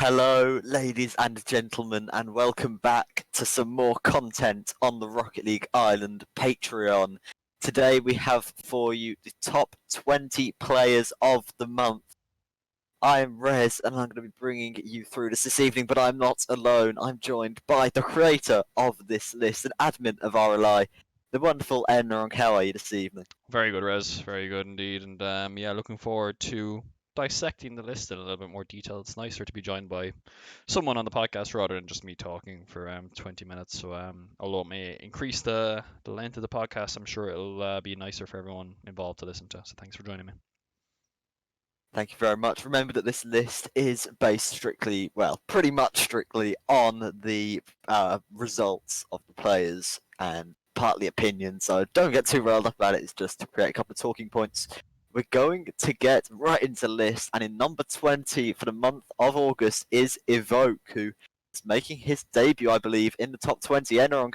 Hello, ladies and gentlemen, and welcome back to some more content on the Rocket League Island Patreon. Today we have for you the top 20 players of the month. I am Rez, and I'm going to be bringing you through this evening, but I'm not alone. I'm joined by the creator of this list, and admin of RLI, the wonderful Enwrong. How are you this evening? Very good, Rez. Very good indeed. And yeah, looking forward to dissecting the list in a little bit more detail. It's nicer to be joined by someone on the podcast rather than just me talking for 20 minutes. So although it may increase the length of the podcast, I'm sure it'll be nicer for everyone involved to listen to. So thanks for joining me. Thank you very much. Remember that this list is based strictly, well, pretty much strictly on the results of the players and partly opinion, so don't get too riled up about it. It's just to create a couple of talking points. We're going to get right into the list, and in number 20 for the month of August is Evoke, who is making his debut, I believe, in the top 20. Enwrong,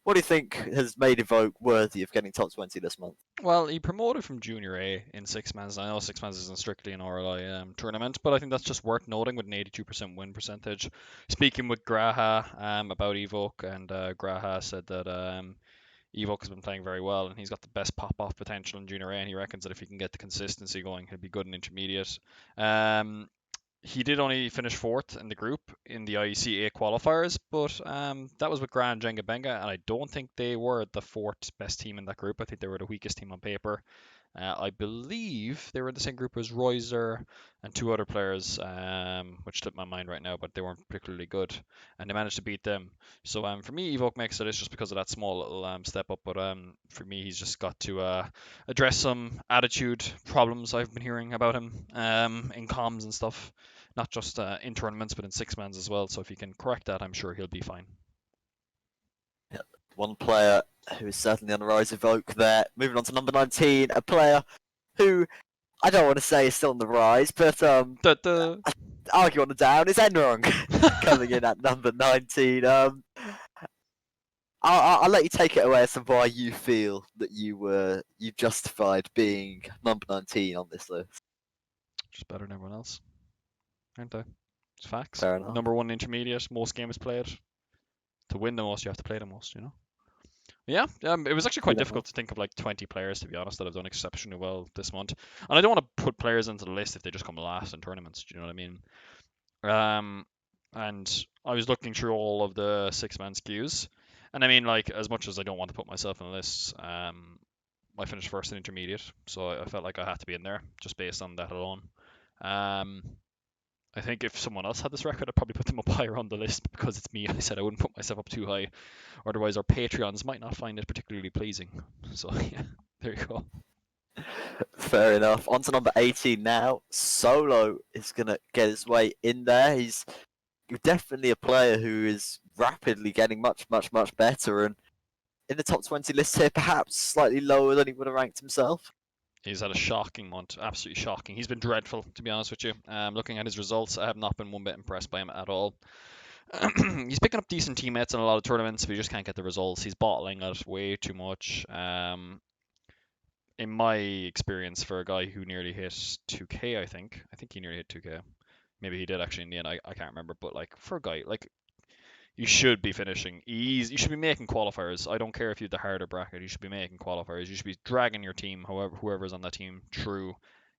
what do you think has made Evoke worthy of getting top 20 this month? Well, he promoted from Junior A in Six Mans. I know Six Mans isn't strictly an RLI tournament, but I think that's just worth noting with an 82% win percentage. Speaking with Graha about Evoke, and Graha said that Evoke has been playing very well, and he's got the best pop-off potential in Junior A, and he reckons that if he can get the consistency going, he'll be good in intermediate. He did only finish fourth in the group in the IEC A qualifiers, but that was with Gran Jenga Benga, and I don't think they were the fourth best team in that group. I think they were the weakest team on paper. I believe they were in the same group as Royzer and two other players, which slipped my mind right now, but they weren't particularly good, and they managed to beat them. So for me, Evoke makes it just because of that small little step up, but for me, he's just got to address some attitude problems I've been hearing about him in comms and stuff, not just in tournaments, but in Six Mans as well. So if he can correct that, I'm sure he'll be fine. One player who is certainly on the rise, Evoke there. Moving on to number 19, a player who I don't want to say is still on the rise, but argue on the down is Enwrong coming in at number 19. I'll let you take it away as to why you feel that you justified being number 19 on this list. Just better than everyone else, aren't they? It's facts. Fair enough. Number one intermediate, most games played. To win the most, you have to play the most, you know? Yeah, it was actually quite difficult to think of like 20 players, to be honest, that have done exceptionally well this month. And I don't want to put players into the list if they just come last in tournaments. Do you know what I mean? And I was looking through all of the six-man skews, and I mean, like, as much as I don't want to put myself on the list, I finished first in intermediate, so I felt like I had to be in there just based on that alone. I think if someone else had this record, I'd probably put them up higher on the list, but because it's me, I said I wouldn't put myself up too high. Otherwise, our Patreons might not find it particularly pleasing. So yeah, there you go. Fair enough. On to number 18 now. Solo is going to get his way in there. He's definitely a player who is rapidly getting much better, and in the top 20 list here, perhaps slightly lower than he would have ranked himself. He's had a shocking month, absolutely shocking. He's been dreadful, to be honest with you. Looking at his results, I have not been one bit impressed by him at all. He's picking up decent teammates in a lot of tournaments, but he just can't get the results. He's bottling it way too much. In my experience, for a guy who nearly hit 2K, I think he nearly hit 2K. Maybe he did actually in the end. I can't remember, but like for a guy like you should be finishing easy. You should be making qualifiers. I don't care if you have the harder bracket. You should be making qualifiers. You should be dragging your team, whoever's on that team, through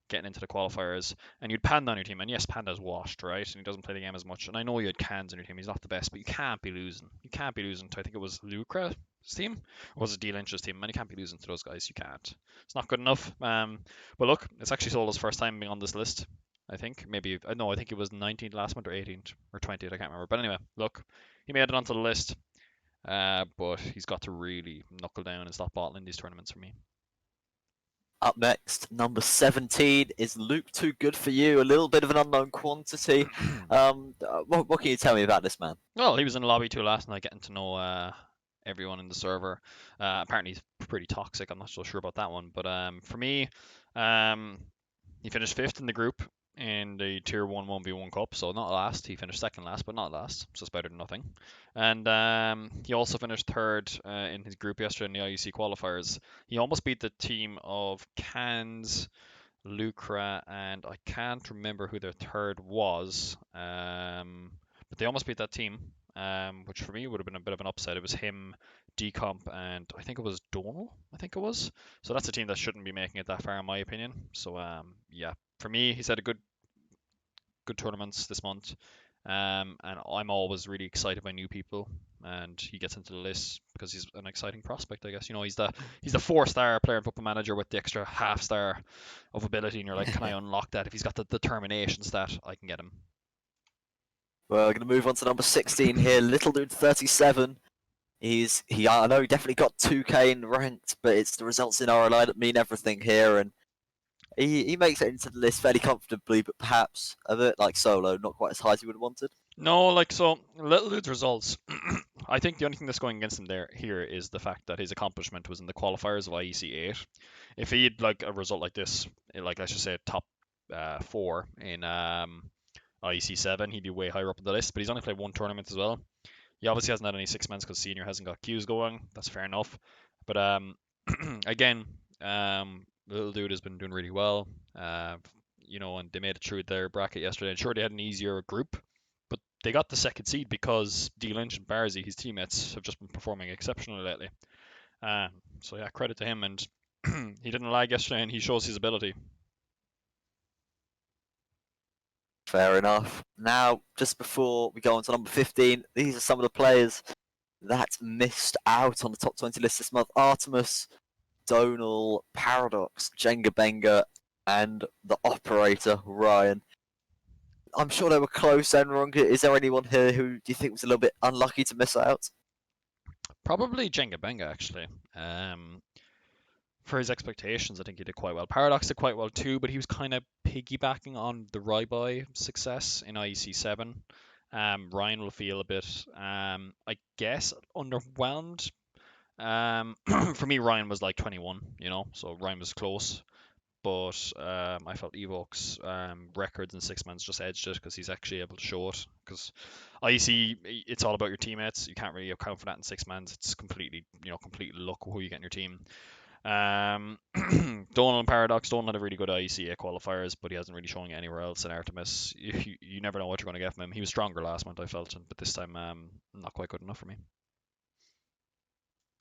getting into the qualifiers. And you'd Panda on your team. And yes, Panda's washed, right? And he doesn't play the game as much. And I know you had Cans on your team. He's not the best, but you can't be losing. You can't be losing to, I think it was Lucra's team, or was it D Lynch's team? And you can't be losing to those guys. You can't. It's not good enough. But look, it's actually Solo's first time being on this list. I think maybe no, I think it was 19th last month or 18th or 20th. I can't remember. But anyway, look, he made it onto the list, but he's got to really knuckle down and stop bottling these tournaments for me. Up next, number 17 is Luke Too Good For You, a little bit of an unknown quantity. What can you tell me about this man? Well, he was in lobby 2 last night, getting to know everyone in the server. Apparently, he's pretty toxic. I'm not so sure about that one, but for me, he finished 5th in the group in the Tier 1 1v1 Cup, so not last. He finished 2nd last, but not last, so it's better than nothing. And he also finished 3rd in his group yesterday in the IEC qualifiers. He almost beat the team of Cans, Lucra, and I can't remember who their third was. But they almost beat that team, which for me would have been a bit of an upset. It was him, Decomp, and I think it was Donal. I think it was. So that's a team that shouldn't be making it that far, in my opinion. So yeah, for me, he's had a good tournaments this month. And I'm always really excited by new people, and he gets into the list because he's an exciting prospect, I guess. He's the 4-star player in Football Manager with the extra half star of ability, and you're like, can I unlock that? If he's got the determination stat, I can get him. Well, we're going to move on to number 16 here. Little dude, 37. I know he definitely got 2K in ranked, but it's the results in RLI that mean everything here, and he makes it into the list fairly comfortably, but perhaps a bit like Solo, not quite as high as he would have wanted. No, like so, Little Dude's results. I think the only thing that's going against him here is the fact that his accomplishment was in the qualifiers of IEC 8. If he had like a result like this, like let's just say top 4 in IEC 7, he'd be way higher up on the list. But he's only played one tournament as well. He obviously hasn't had any 6 months because senior hasn't got queues going. That's fair enough. But again, Little Dude has been doing really well. And they made it through their bracket yesterday. And sure, they had an easier group, but they got the second seed because D Lynch and Barzy, his teammates, have just been performing exceptionally lately. So yeah, credit to him. And he didn't lag yesterday, and he shows his ability. Fair enough. Now, just before we go on to number 15, these are some of the players that missed out on the top 20 list this month. Artemis, Donal, Paradox, Jenga Benga, and the operator, Ryan. I'm sure they were close, Enwrong. Is there anyone here who do you think was a little bit unlucky to miss out? Probably Jenga Benga, actually. For his expectations, I think he did quite well. Paradox did quite well too, but he was kind of piggybacking on the Ryby success in IEC 7. Ryan will feel a bit, I guess, underwhelmed. For me, Ryan was like 21, so Ryan was close. But I felt Evoke's records in 6 months just edged it because he's actually able to show it. Because IEC, it's all about your teammates. You can't really account for that in 6 months. It's complete luck who you get in your team. Donal and Paradox don't have a really good IECA qualifiers, but he hasn't really shown it anywhere else. In Artemis, you never know what you're going to get from him. He was stronger last month, I felt, but this time, not quite good enough for me.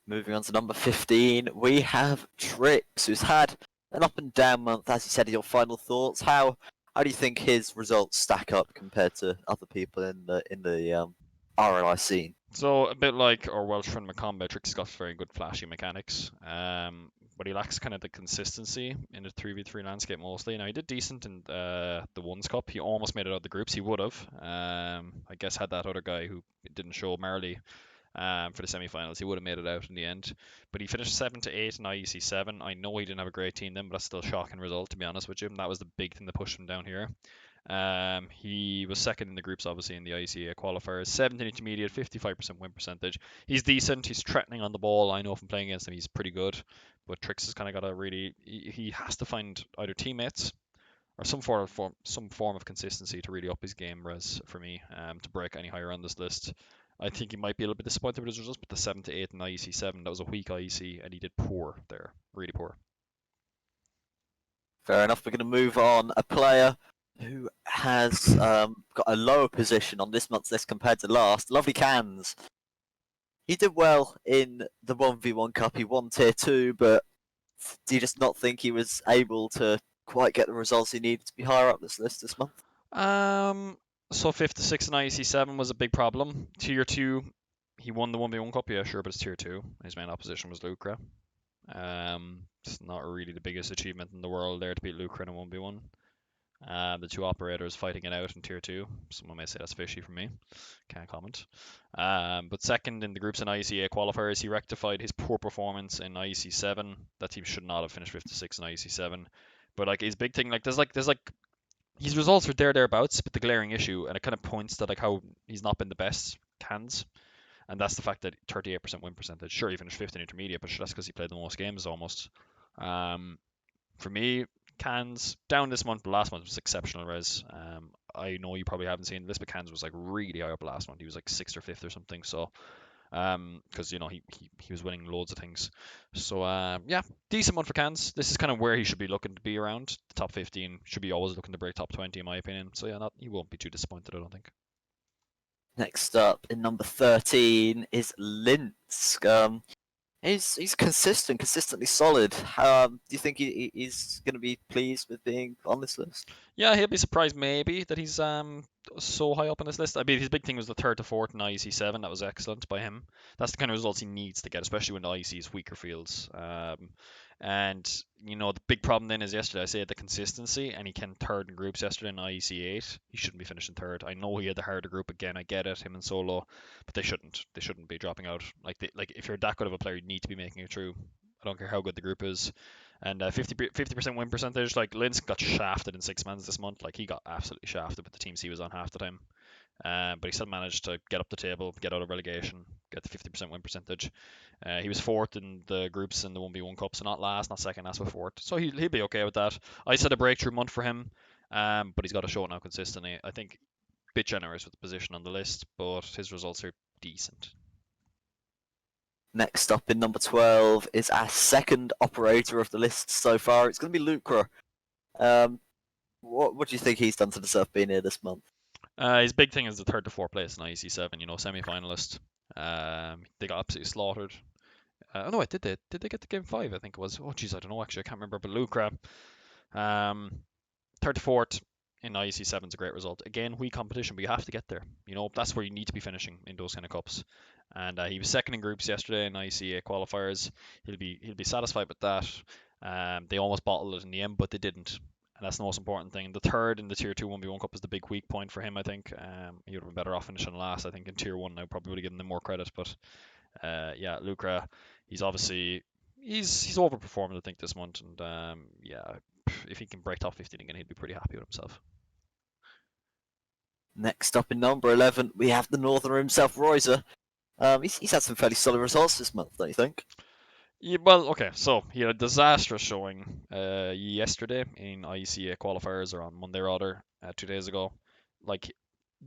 Moving on to number 15, we have Trix, who's had an up and down month. As you said, your final thoughts. How do you think his results stack up compared to other people in the RLI scene? So a bit like our Welsh friend Macomba, Trix has got very good flashy mechanics, but he lacks kind of the consistency in the 3v3 landscape mostly. Now he did decent in the Ones Cup. He almost made it out of the groups. He would have. I guess had that other guy who didn't show, Marley, for the semi-finals, he would have made it out in the end. But he finished 7 to 8 in IEC 7. I know he didn't have a great team then, but that's still a shocking result, to be honest with you. And that was the big thing that pushed him down here. He was second in the groups, obviously, in the ICA qualifiers. 17 intermediate, 55% win percentage. He's decent. He's threatening on the ball. I know from playing against him, he's pretty good. But Trix has kind of got to really. He has to find either teammates or some form of consistency to really up his game. Whereas for me, to break any higher on this list, I think he might be a little bit disappointed with his results. But the 7 to 8 in IEC 7, that was a weak IEC, and he did poor there, really poor. Fair enough. We're going to move on. A player who has got a lower position on this month's list compared to last. Lovely Cans. He did well in the 1v1 Cup. He won Tier 2, but do you just not think he was able to quite get the results he needed to be higher up this list this month? Um, so 5th to 6th in IEC 7 was a big problem. Tier 2, he won the 1v1 Cup, yeah, sure, but it's Tier 2. His main opposition was Lucra. It's not really the biggest achievement in the world there to beat Lucra in a 1v1. The two operators fighting it out in Tier 2. Someone may say that's fishy for me. Can't comment. But second in the groups in IECA qualifiers, he rectified his poor performance in IEC 7. That team should not have finished 5th to 6th in IEC 7. But like his big thing, there's his results are thereabouts, but the glaring issue, and it kind of points to like how he's not been the best Cans, and that's the fact that 38% win percentage. Sure, he finished 5th in intermediate, but that's because he played the most games almost. For me, Cans down this month, but last month was exceptional. Res. I know you probably haven't seen this, but Cans was like really high up last month. He was like 6th or 5th or something. So because he was winning loads of things. So yeah, decent month for Cans. This is kind of where he should be looking to be around. The top 15 should be always looking to break top 20 in my opinion. So yeah, he won't be too disappointed, I don't think. Next up in number 13 is Linsk. He's consistently solid. Do you think he's going to be pleased with being on this list? Yeah, he'll be surprised maybe that he's so high up on this list. I mean, his big thing was the third to fourth in IEC 7. That was excellent by him. That's the kind of results he needs to get, especially when the IEC is weaker fields. And the big problem then is yesterday I said the consistency, and he came third in groups yesterday in IEC 8. He shouldn't be finishing third. I know he had the harder group again. I get it, him and Solo, but they shouldn't. They shouldn't be dropping out. Like if you're that good of a player, you need to be making it through. I don't care how good the group is. And 50% win percentage, like Linz got shafted in 6 months this month. Like he got absolutely shafted with the teams he was on half the time. But he still managed to get up the table, get out of relegation, get the 50% win percentage. He was fourth in the groups in the 1v1 Cup, so not last, not second, that's but fourth. So he'll be okay with that. I said a breakthrough month for him, but he's got to show it now consistently. I think a bit generous with the position on the list, but his results are decent. Next up in number 12 is our second operator of the list so far. It's going to be Lucra. What do you think he's done to deserve being here this month? His big thing is the third to fourth place in IEC 7, semi-finalist. They got absolutely slaughtered. Oh no, did they? Did they get to game five? I think it was. Oh jeez, I don't know actually. I can't remember. But Lucra, um, third to fourth in IEC 7 is a great result. Again, weak competition, but you have to get there. That's where you need to be finishing in those kind of cups. And he was second in groups yesterday in IEC 8 qualifiers. He'll be satisfied with that. They almost bottled it in the end, but they didn't. And that's the most important thing. The third in the Tier 2 1v1 Cup is the big weak point for him, I think. He would have been better off finishing last, I think, in Tier 1. I probably would have given them more credit. But yeah, Lucra, he's obviously he's overperformed, I think, this month. And yeah, if he can break top 15 again, he'd be pretty happy with himself. Next up in number 11, we have the Northerner himself, Royzer. He's had some fairly solid results this month, don't you think? Yeah, well, okay, so he had a disastrous showing yesterday in IECA qualifiers, or on Monday rather, 2 days ago. Like,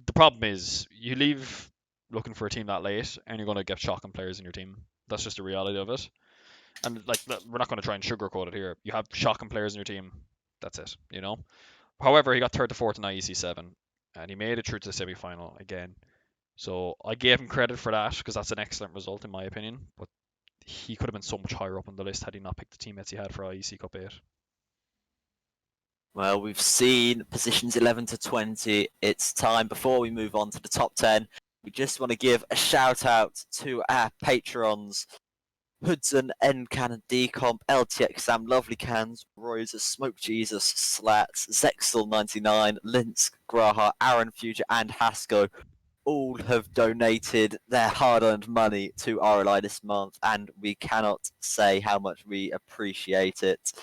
the problem is you leave looking for a team that late, and you're going to get shocking players in your team. That's just the reality of it. And like, we're not going to try and sugarcoat it here. You have shocking players in your team. That's it. However, he got third to fourth in IEC 7, and he made it through to the semi-final again. So I gave him credit for that because that's an excellent result in my opinion. But he could have been so much higher up on the list had he not picked the teammates he had for IEC Cup 8. Well, we've seen positions 11 to 20. It's time, before we move on to the top 10, we just want to give a shout out to our patrons. Hudson, NCAN and Decomp, LTX Sam, Lovely Cans, Royzer, Smoke Jesus, Slats, Zexel99, Linsk, Graha, Aaron Future and Hasco all have donated their hard-earned money to RLI this month, and we cannot say how much we appreciate it.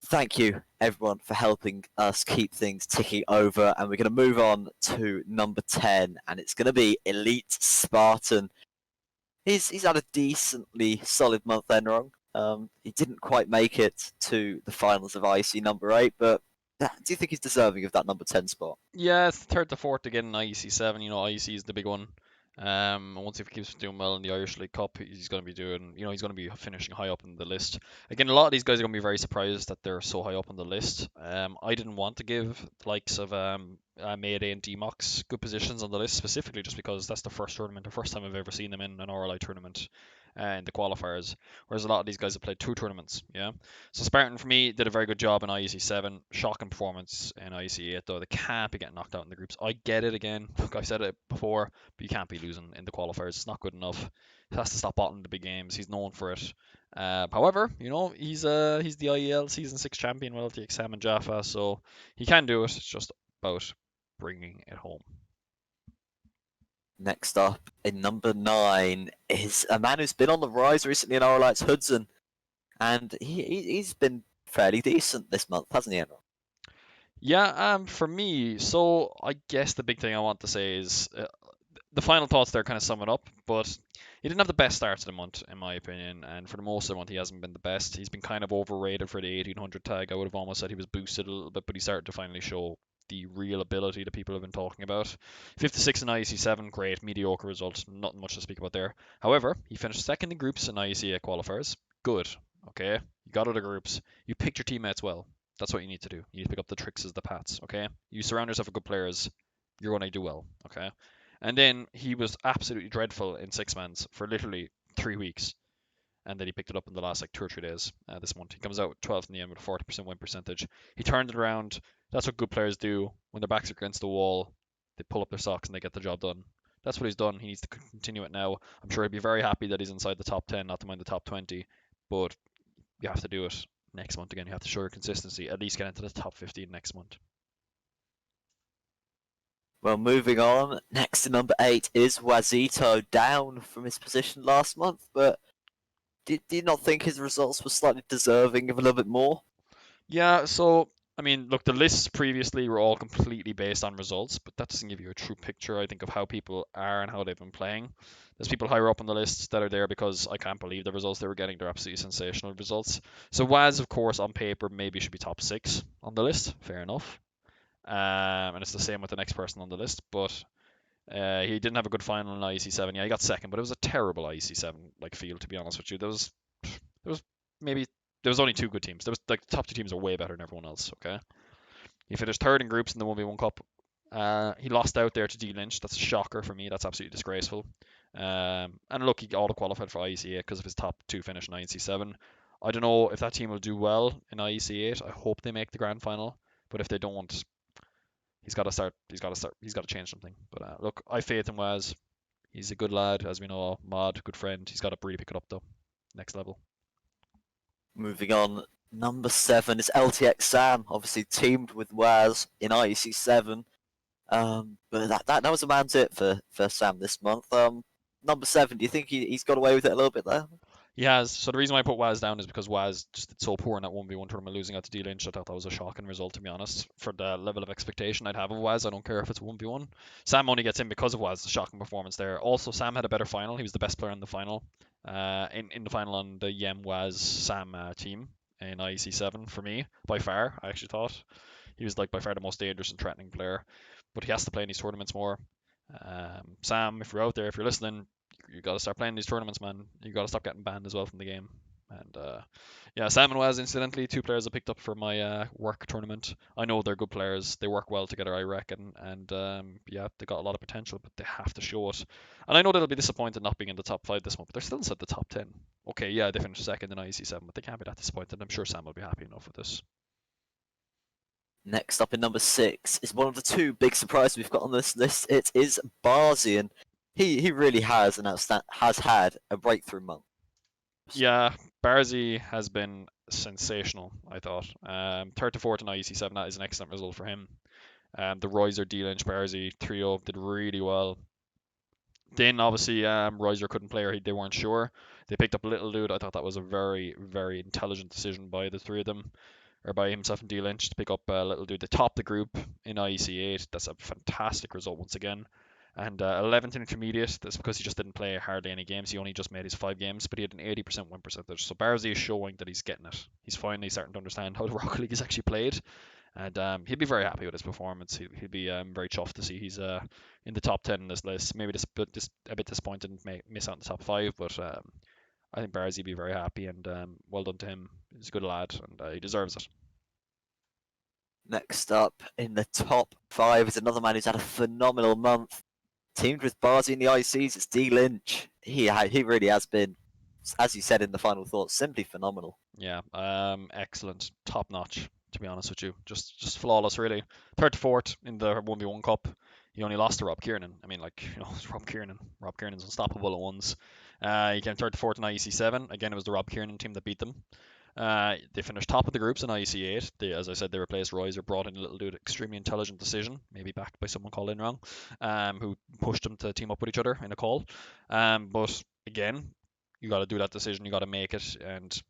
Thank you, everyone, for helping us keep things ticking over, and we're going to move on to number 10, and it's going to be Elite Spartan. He's had a decently solid month, Enwrong. He didn't quite make it to the finals of IC number 8, but do you think he's deserving of that number 10 spot? Yeah, it's third to fourth again in IEC 7. IEC is the big one. And once he keeps doing well in the Irish League Cup, he's going to be he's going to be finishing high up on the list. Again, a lot of these guys are going to be very surprised that they're so high up on the list. I didn't want to give the likes of Mayday and DMOX good positions on the list, specifically just because that's the first time I've ever seen them in an RLI tournament in the qualifiers. Whereas a lot of these guys have played 2 tournaments, yeah. So Spartan for me did a very good job in IEC 7. Shocking performance in IEC 8 though. They can't be getting knocked out in the groups. I get it again. Look, I've said it before, but you can't be losing in the qualifiers. It's not good enough. He has to stop bottling the big games. He's known for it. However, he's the IEL Season 6 champion with the Exam and Jaffa, so he can do it. It's just about bringing it home. Next up, in number 9, is a man who's been on the rise recently in RLI's Hudson, and he's been fairly decent this month, hasn't he, Enwrong? Yeah, for me, so I guess the big thing I want to say is the final thoughts there kind of sum it up, but he didn't have the best start to the month, in my opinion, and for the most of the month, he hasn't been the best. He's been kind of overrated for the 1800 tag. I would have almost said he was boosted a little bit, but he started to finally show the real ability that people have been talking about. 56 in IEC 7, great, mediocre result, nothing much to speak about there. However, he finished second in groups in IEC 8 qualifiers. Good, okay? You got out of groups. You picked your teammates well. That's what you need to do. You need to pick up the tricks as the Pats, okay? You surround yourself with good players, you're going to do well, okay? And then he was absolutely dreadful in six mans for literally 3 weeks. And then he picked it up in the last like 2 or 3 days this month. He comes out 12th in the end with a 40% win percentage. He turned it around. That's what good players do when their backs are against the wall. They pull up their socks and they get the job done. That's what he's done. He needs to continue it now. I'm sure he'll be very happy that he's inside the top 10, not to mind the top 20. But you have to do it next month again. You have to show your consistency. At least get into the top 15 next month. Well, moving on. Next to number 8 is Wazito, down from his position last month, but do you not think his results were slightly deserving of a little bit more? Yeah, so I mean, look, the lists previously were all completely based on results, but that doesn't give you a true picture, I think, of how people are and how they've been playing. There's people higher up on the lists that are there because I can't believe the results they were getting. They're absolutely sensational results. So Waz, of course, on paper, maybe should be top six on the list. Fair enough. And it's the same with the next person on the list, but he didn't have a good final in IEC 7. Yeah, he got second, but it was a terrible IEC 7 like field, to be honest with you. There was maybe there was only two good teams. There was like the top two teams are way better than everyone else. Okay, he finished third in groups in the 1v1 Cup. He lost out there to D Lynch. That's a shocker for me. That's absolutely disgraceful. And look, he auto qualified for IEC 8 because of his top two finish in IEC 7. I don't know if that team will do well in IEC 8. I hope they make the grand final. But if they don't, he's got to start. He's got to start. He's got to change something. But look, I faith in Waz. He's a good lad, as we know. Mod, good friend. He's got to really pick it up though. Next level. Moving on, number 7 is LTX Sam, obviously teamed with Waz in IEC 7. But that was a man's it for Sam this month. Number 7, do you think he's got away with it a little bit there? He has. So the reason why I put Waz down is because Waz just did so poor in that 1v1 tournament, losing out to D Lynch. I thought that was a shocking result, to be honest. For the level of expectation I'd have of Waz, I don't care if it's 1v1. Sam only gets in because of Waz's shocking performance there. Also, Sam had a better final. He was the best player in the final. In the final on the Yem Waz Sam team in IEC 7 for me, by far. I actually thought he was like by far the most dangerous and threatening player. But he has to play in these tournaments more. Sam, if you're out there, if you're listening, you got to start playing these tournaments, man. You got to stop getting banned as well from the game. And yeah, Sam and Waz, incidentally, two players I picked up for my work tournament. I know they're good players. They work well together, I reckon. And yeah, they got a lot of potential, but they have to show it. And I know they'll be disappointed not being in the top 5 this month, but they're still inside the top 10. Okay, yeah, they finished second in IEC 7, but they can't be that disappointed. I'm sure Sam will be happy enough with this. Next up in number 6 is one of the two big surprises we've got on this list. It is Barzian. He really has had a breakthrough month. Yeah, Barzi has been sensational, I thought. Third to fourth in IEC 7, that is an excellent result for him. The Riser, D Lynch, Barzi trio did really well. Then obviously Riser couldn't play or they weren't sure. They picked up Little Dude. I thought that was a very, very intelligent decision by the three of them, or by himself and D Lynch to pick up Little Dude. They topped the group in IEC 8. That's a fantastic result once again. And 11th in intermediate, that's because he just didn't play hardly any games. He only just made his 5 games, but he had an 80% win percentage. So Barzi is showing that he's getting it. He's finally starting to understand how the Rocket League is actually played. And he'll be very happy with his performance. He'll be very chuffed to see he's in the top 10 in this list. Maybe just a bit disappointed and may miss out in the top 5, but I think Barzi will be very happy, and well done to him. He's a good lad, and he deserves it. Next up in the top 5 is another man who's had a phenomenal month. Teamed with Barzi in the ICs, it's D Lynch. He really has been, as you said in the final thoughts, simply phenomenal. Yeah, excellent, top notch. To be honest with you, just flawless, really. Third to fourth in the 1v1 Cup. He only lost to Rob Kiernan. I mean, like, you know, it's Rob Kiernan. Rob Kiernan's unstoppable at ones. He came third to fourth in IEC 7. Again, it was the Rob Kiernan team that beat them. They finished top of the groups in IEC 8. As I said, they replaced Royser, brought in a little dude, extremely intelligent decision, maybe backed by someone called Enwrong, who pushed them to team up with each other in a call. But again, you got to do that decision, you got to make it, and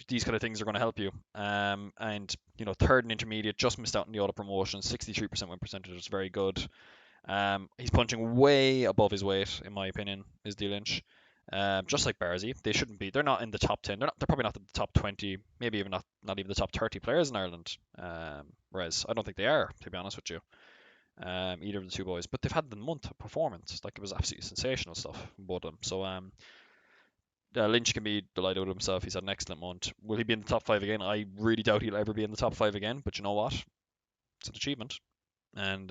these kind of things are going to help you. And you know, third and intermediate, just missed out on the auto promotion. 63% win percentage is very good. He's punching way above his weight, in my opinion, is D Lynch. Just like Barzi, they shouldn't be. They're not in the top 10. They're probably not in the top 20, maybe even not even the top 30 players in Ireland. Whereas I don't think they are, to be honest with you. Either of the two boys, but they've had the month of performance. Like, it was absolutely sensational stuff from both of them. So Lynch can be delighted with himself. He's had an excellent month. Will he be in the top five again? I really doubt he'll ever be in the top five again. But you know what? It's an achievement, and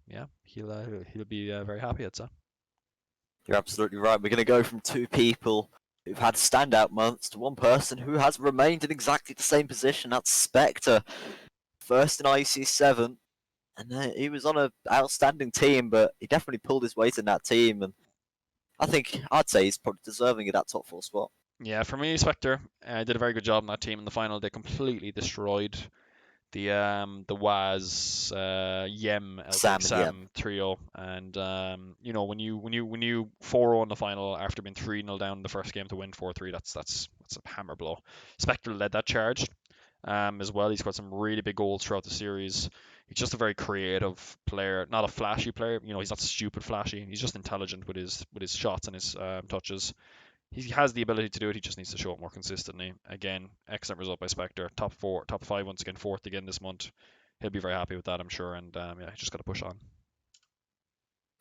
yeah, he'll be very happy. I'd say. You're absolutely right. We're going to go from two people who've had standout months to one person who has remained in exactly the same position. That's Spectre, first in IEC7, and he was on an outstanding team, but he definitely pulled his weight in that team, and I'd say he's probably deserving of that top four spot. Yeah, for me, Spectre did a very good job in that team in the final. They completely destroyed the Waz Yem Sam LTX and Yem. Sam trio, and you know, when you 4-0 in the final after being 3-0 down in the first game to win 4-3, that's a hammer blow. Spectre led that charge as well. He's got some really big goals throughout the series. He's just a very creative player, not a flashy player. You know, he's not stupid flashy. He's just intelligent with his shots and his touches. He has the ability to do it. He just needs to show it more consistently. Again, excellent result by Spectre. Top four, top five once again, fourth again this month. He'll be very happy with that, I'm sure. And yeah, just got to push on.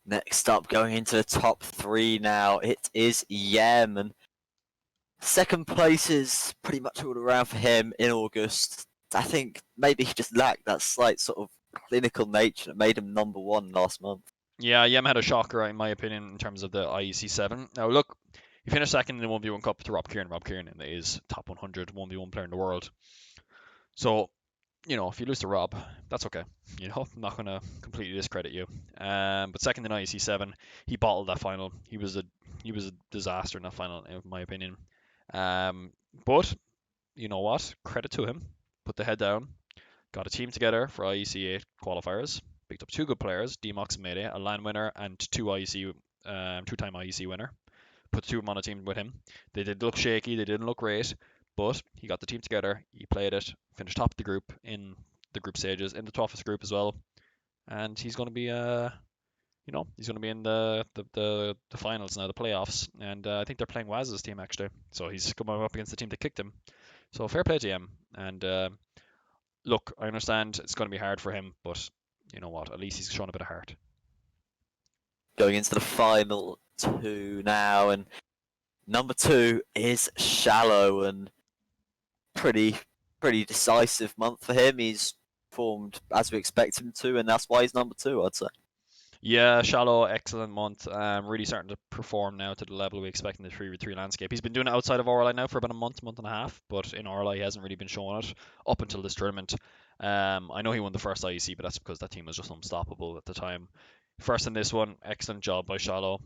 Next up, going into the top three now, it is Yem, and second place is pretty much all around for him in August. I think maybe he just lacked that slight sort of clinical nature that made him number one last month. Yeah, Yem had a shocker, in my opinion, in terms of the IEC 7. Now, look, he finished second in the 1v1 Cup to Rob Kieran. Rob Kieran is top 100 1v1 player in the world. So, you know, if you lose to Rob, that's okay. You know, I'm not going to completely discredit you. But second in IEC 7, he bottled that final. He was a disaster in that final, in my opinion. But you know what? Credit to him. Put the head down. Got a team together for IEC 8 qualifiers. Picked up two good players, Dmox and Mayday, a LAN winner and two-time IEC winner. Put two of them on a team with him. They did look shaky. They didn't look great, but he got the team together. He played it. Finished top of the group in the group stages, in the toughest group as well. And he's going to be he's going to be in the finals now, the playoffs, and I think they're playing Waz's team actually. So he's coming up against the team that kicked him. So fair play to him. And look, I understand it's going to be hard for him, but you know what? At least he's shown a bit of heart. Going into the final two now, and number two is Shallow, and pretty decisive month for him. He's performed as we expect him to, and that's why he's number two, I'd say. Yeah, Shallow, excellent month. Really starting to perform now to the level we expect in the 3v3 landscape. He's been doing it outside of RLI now for about a month and a half, but in RLI he hasn't really been showing it up until this tournament. I know he won the first IEC, but that's because that team was just unstoppable at the time. First in this one, excellent job by Shallow.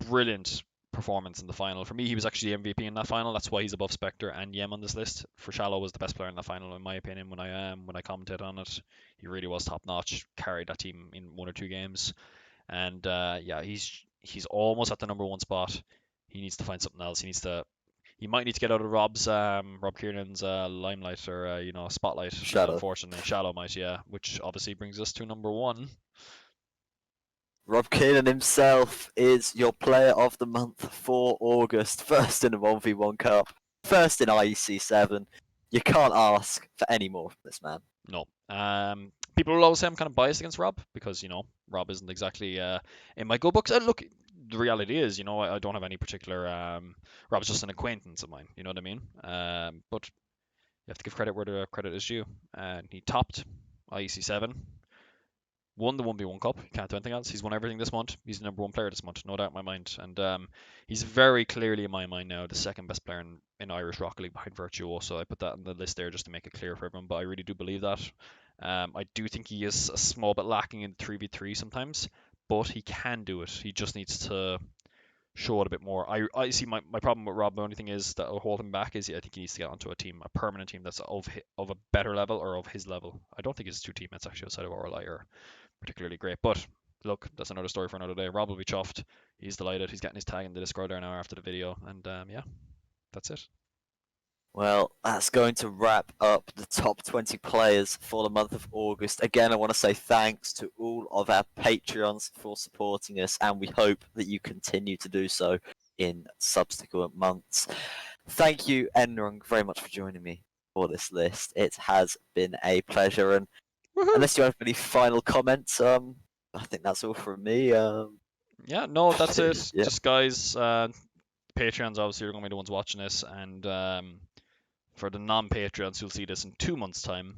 Brilliant performance in the final. For me, he was actually the MVP in that final. That's why he's above Spectre and Yem on this list. For Shallow was the best player in the final, in my opinion. When I commented on it, he really was top notch. Carried that team in one or two games, and yeah, he's almost at the number one spot. He needs to find something else. He might need to get out of Rob Kiernan's limelight or spotlight. Shadow. Unfortunately, Shallow might, yeah, which obviously brings us to number one. Rob Keenan himself is your player of the month for August. First in the 1v1 Cup, first in IEC 7. You can't ask for any more from this man. No. People will always say I'm kind of biased against Rob because, Rob isn't exactly in my good books. Look, the reality is, I don't have any particular. Rob's just an acquaintance of mine. You know what I mean? But you have to give credit where the credit is due. And he topped IEC 7. Won the 1v1 Cup. Can't do anything else. He's won everything this month. He's the number one player this month, no doubt in my mind. And he's very clearly, in my mind now, the second best player in Irish Rocket League behind Virtuoso. I put that on the list there just to make it clear for everyone, but I really do believe that. I do think he is a small bit lacking in 3v3 sometimes, but he can do it. He just needs to show it a bit more. I see my problem with Rob. The only thing is that will hold him back is I think he needs to get onto a permanent team that's of a better level or of his level. I don't think his two teammates actually outside of RLI are particularly great. But look, that's another story for another day. Rob will be chuffed. He's delighted. He's getting his tag in the Discord there now after the video. And yeah, that's it. Well, that's going to wrap up the top 20 players for the month of August. Again, I want to say thanks to all of our Patreons for supporting us, and we hope that you continue to do so. in subsequent months. Thank you, Enwrong, very much for joining me for this list. It has been a pleasure, and Woohoo! unless you have any final comments, I think that's all from me. Yeah, no, that's it. Yeah, Just guys, Patreons obviously are going to be the ones watching this, and for the non-Patreons, you'll see this in 2 months' time.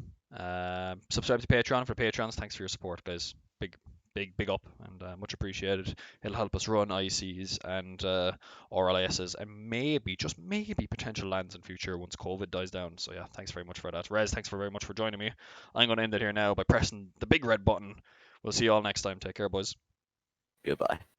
Subscribe to Patreon for Patreons. Thanks for your support, guys. Big up, and much appreciated. It'll help us run ICs and RLSs, and maybe, just maybe, potential lands in future once COVID dies down. So yeah, thanks very much for that. Rez, thanks very much for joining me. I'm going to end it here now by pressing the big red button. We'll see you all next time. Take care, boys. goodbye.